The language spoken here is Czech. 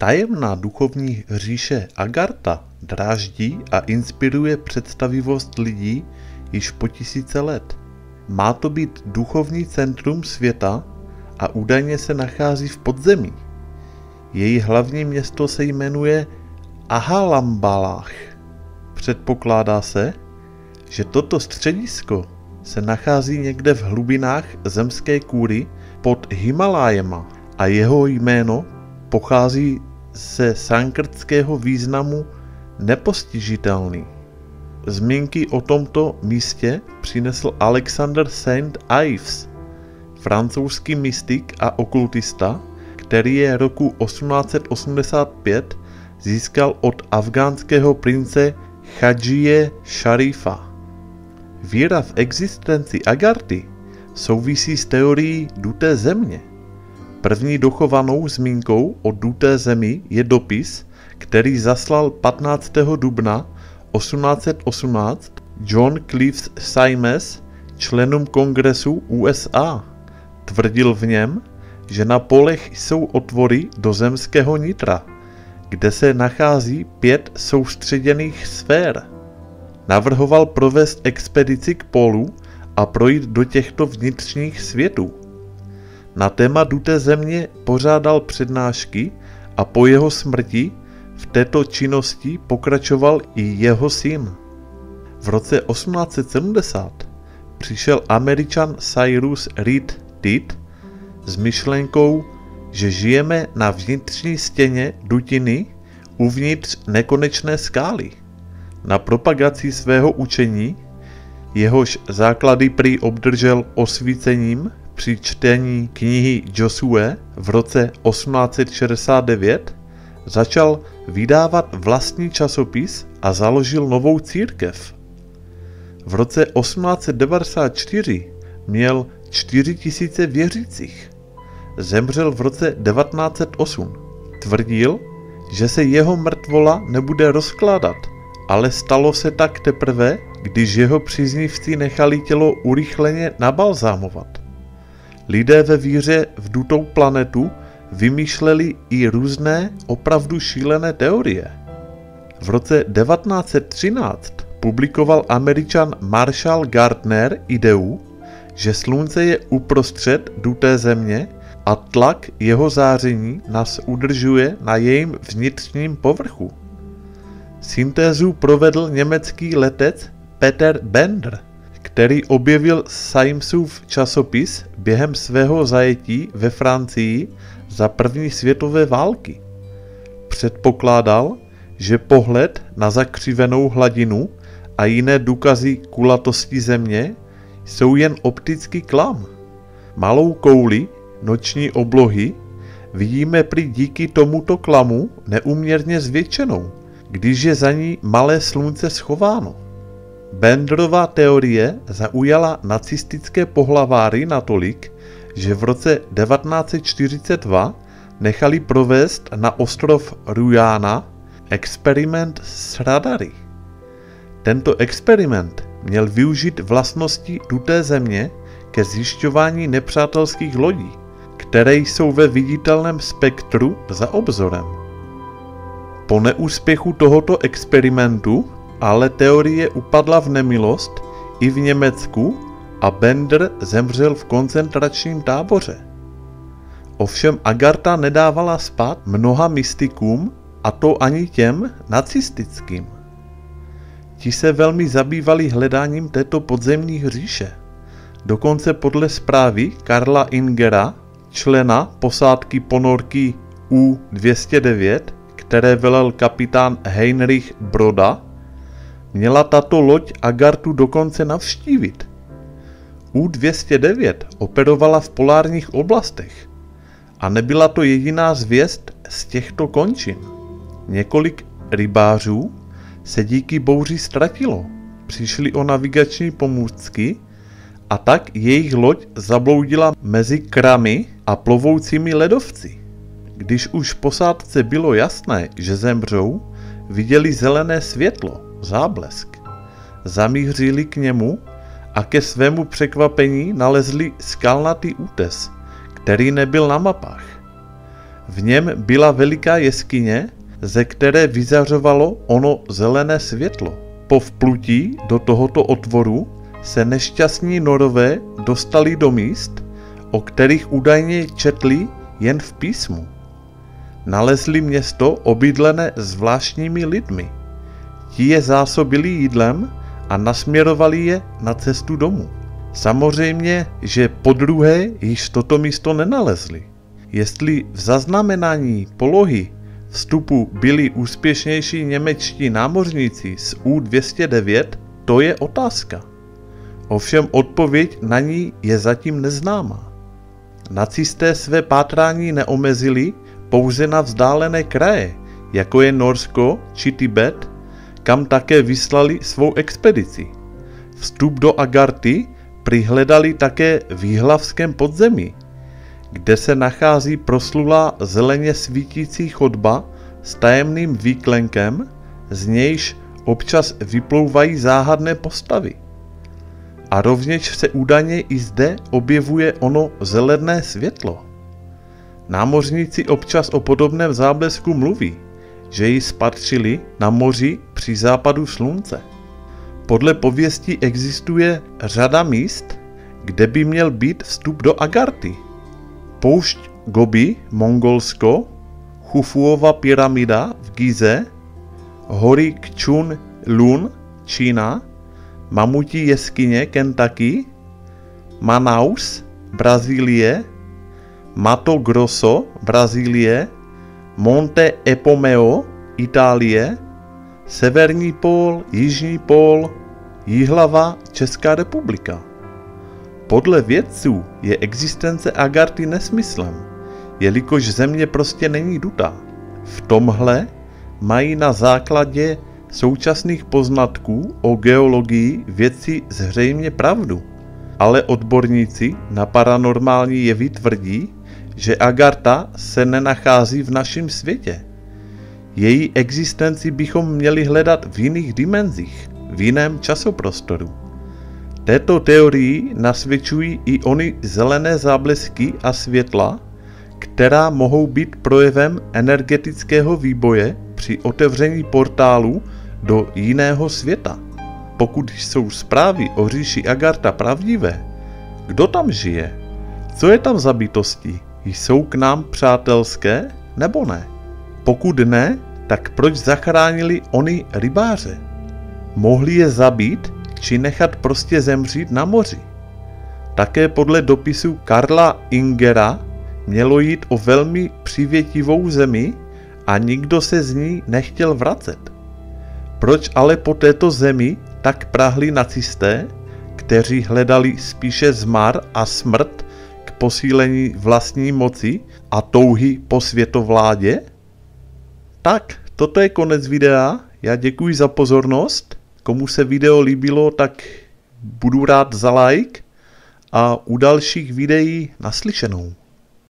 Tajemná duchovní říše Agartha dráždí a inspiruje představivost lidí již po tisíce let. Má to být duchovní centrum světa a údajně se nachází v podzemí. Její hlavní město se jmenuje Ahalambalách. Předpokládá se, že toto středisko se nachází někde v hlubinách zemské kůry pod Himalájema a jeho jméno pochází ze sanskrtského významu nepostižitelný. Zmínky o tomto místě přinesl Alexander Saint Ives, francouzský mystik a okultista, který je roku 1885 získal od afgánského prince Chadžije Šarifa. Víra v existenci Agarthy souvisí s teorií duté země. První dochovanou zmínkou o duté zemi je dopis, který zaslal 15. dubna 1818 John Cliff Symmes členům Kongresu USA. Tvrdil v něm, že na polech jsou otvory do zemského nitra, kde se nachází 5 soustředěných sfér. Navrhoval provést expedici k pólu a projít do těchto vnitřních světů. Na téma duté země pořádal přednášky a po jeho smrti v této činnosti pokračoval i jeho syn. V roce 1870 přišel Američan Cyrus Reed Tidd s myšlenkou, že žijeme na vnitřní stěně dutiny uvnitř nekonečné skály. Na propagaci svého učení, jehož základy prý obdržel osvícením při čtení knihy Josue v roce 1869, začal vydávat vlastní časopis a založil novou církev. V roce 1894 měl 4000 věřících. Zemřel v roce 1908. Tvrdil, že se jeho mrtvola nebude rozkládat, ale stalo se tak teprve, když jeho příznivci nechali tělo urychleně nabalzámovat. Lidé ve víře v dutou planetu vymýšleli i různé opravdu šílené teorie. V roce 1913 publikoval Američan Marshall Gardner ideu, že slunce je uprostřed duté země a tlak jeho záření nás udržuje na jejím vnitřním povrchu. Syntézu provedl německý letec Peter Bender, který objevil Symesův časopis během svého zajetí ve Francii za první světové války. Předpokládal, že pohled na zakřivenou hladinu a jiné důkazy kulatosti země jsou jen optický klam. Malou kouli noční oblohy vidíme prý díky tomuto klamu neúměrně zvětšenou, když je za ní malé slunce schováno. Benderova teorie zaujala nacistické pohlaváry natolik, že v roce 1942 nechali provést na ostrov Rujana experiment s radary. Tento experiment měl využít vlastnosti duté země ke zjišťování nepřátelských lodí, které jsou ve viditelném spektru za obzorem. Po neúspěchu tohoto experimentu ale teorie upadla v nemilost i v Německu a Bender zemřel v koncentračním táboře. Ovšem Agartha nedávala spát mnoha mystikům, a to ani těm nacistickým. Ti se velmi zabývali hledáním této podzemní říše. Dokonce podle zprávy Karla Ingera, člena posádky ponorky U-209, které velel kapitán Heinrich Broda, měla tato loď Agarthu dokonce navštívit. U-209 operovala v polárních oblastech a nebyla to jediná zvěst z těchto končin. Několik rybářů se díky bouři ztratilo, přišli o navigační pomůcky a tak jejich loď zabloudila mezi kramy a plovoucími ledovci. Když už posádce bylo jasné, že zemřou, viděli zelené světlo, záblesk. Zamířili k němu a ke svému překvapení nalezli skalnatý útes, který nebyl na mapách. V něm byla veliká jeskyně, ze které vyzařovalo ono zelené světlo. Po vplutí do tohoto otvoru se nešťastní Norové dostali do míst, o kterých údajně četli jen v písmu. Nalezli město obydlené zvláštními lidmi. Ti je zásobili jídlem a nasměrovali je na cestu domů. Samozřejmě, že podruhé již toto místo nenalezli. Jestli v zaznamenání polohy vstupu byli úspěšnější němečtí námořníci z U-209, to je otázka. Ovšem odpověď na ní je zatím neznámá. Nacisté své pátrání neomezili pouze na vzdálené kraje, jako je Norsko či Tibet, kam také vyslali svou expedici. Vstup do Agarty přihledali také v jihlavském podzemí, kde se nachází proslulá zeleně svítící chodba s tajemným výklenkem, z nějž občas vyplouvají záhadné postavy. A rovněž se údajně i zde objevuje ono zelené světlo. Námořníci občas o podobném záblesku mluví, že ji spatřili na moři při západu slunce. Podle pověstí existuje řada míst, kde by měl být vstup do Agarty. Poušť Gobi, Mongolsko, Chufuova pyramida v Gize, hory Kchun Lun, Čína, mamutí jeskyně Kentucky, Manaus, Brazílie, Mato Grosso, Brazílie, Monte Epomeo, Itálie, Severní pól, Jižní pól, Jihlava, Česká republika. Podle vědců je existence Agarty nesmyslem, jelikož země prostě není dutá. V tomhle mají na základě současných poznatků o geologii vědci zřejmě pravdu, ale odborníci na paranormální jevy tvrdí, že Agarta se nenachází v našem světě. Její existenci bychom měli hledat v jiných dimenzích, v jiném časoprostoru. Této teorii nasvědčují i ony zelené záblesky a světla, která mohou být projevem energetického výboje při otevření portálu do jiného světa. Pokud jsou zprávy o říši Agarta pravdivé, kdo tam žije? Co je tam za bytosti? Jsou k nám přátelské nebo ne? Pokud ne, tak proč zachránili oni rybáře? Mohli je zabít či nechat prostě zemřít na moři? Také podle dopisu Karla Ingera mělo jít o velmi přivětivou zemi a nikdo se z ní nechtěl vracet. Proč ale po této zemi tak prahli nacisté, kteří hledali spíše zmar a smrt k posílení vlastní moci a touhy po světovládě? Tak, toto je konec videa. Já děkuji za pozornost. Komu se video líbilo, tak budu rád za like a u dalších videí naslyšenou.